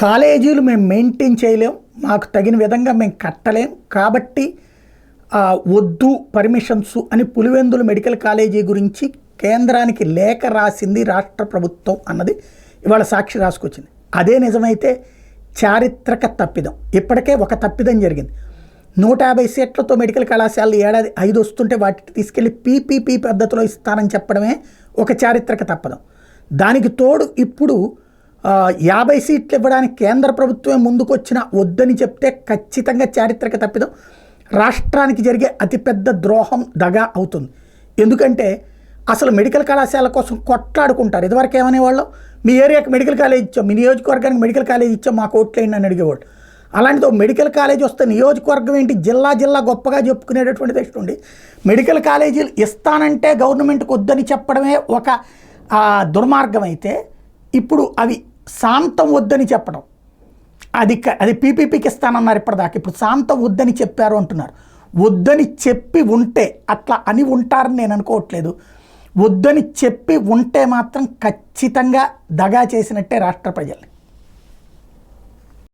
కాలేజీలు మేము మెయింటైన్ చేయలేం, మాకు తగిన విధంగా మేము కట్టలేం, కాబట్టి వద్దు పర్మిషన్స్ అని పులివెందుల మెడికల్ కాలేజీ గురించి కేంద్రానికి లేఖ రాసింది రాష్ట్ర ప్రభుత్వం అన్నది ఇవాళ సాక్షి రాసుకొచ్చింది. అదే నిజమైతే చారిత్రక తప్పిదం. ఇప్పటికే ఒక తప్పిదం జరిగింది. 150 సీట్లతో మెడికల్ కళాశాలలు ఏడాది 5 వస్తుంటే వాటికి తీసుకెళ్లి పీపీపీ పద్ధతిలో ఇస్తానని చెప్పడమే ఒక చారిత్రక తప్పిదం. దానికి తోడు ఇప్పుడు 50 సీట్లు ఇవ్వడానికి కేంద్ర ప్రభుత్వమే ముందుకొచ్చిన వద్దని చెప్తే ఖచ్చితంగా చారిత్రక తప్పిదం, రాష్ట్రానికి జరిగే అతిపెద్ద ద్రోహం, దగా అవుతుంది. ఎందుకంటే అసలు మెడికల్ కళాశాల కోసం కొట్లాడుకుంటారు. ఇదివరకు ఏమనేవాళ్ళు, మీ ఏరియాకి మెడికల్ కాలేజ్ ఇచ్చాం, మీ నియోజకవర్గానికి మెడికల్ కాలేజ్ ఇచ్చాం, మాకు ఓట్లేయండి అని అడిగేవాళ్ళు. అలాంటిది మెడికల్ కాలేజ్ వస్తే నియోజకవర్గం ఏంటి, జిల్లా గొప్పగా చెప్పుకునేటటువంటి దృష్టి ఉండి మెడికల్ కాలేజీలు ఇస్తానంటే గవర్నమెంట్కి వద్దని చెప్పడమే ఒక దుర్మార్గం అయితే, ఇప్పుడు అవి శాంతం వద్దని చెప్పడం, అది పీపీపీకి ఇస్తానన్నారు ఇప్పటిదాకా, ఇప్పుడు శాంతం వద్దని చెప్పారు అంటున్నారు. వద్దని చెప్పి ఉంటే, అట్లా అని ఉంటారని నేను అనుకోవట్లేదు, వద్దని చెప్పి ఉంటే మాత్రం ఖచ్చితంగా దగా చేసినట్టే రాష్ట్ర ప్రజల్ని.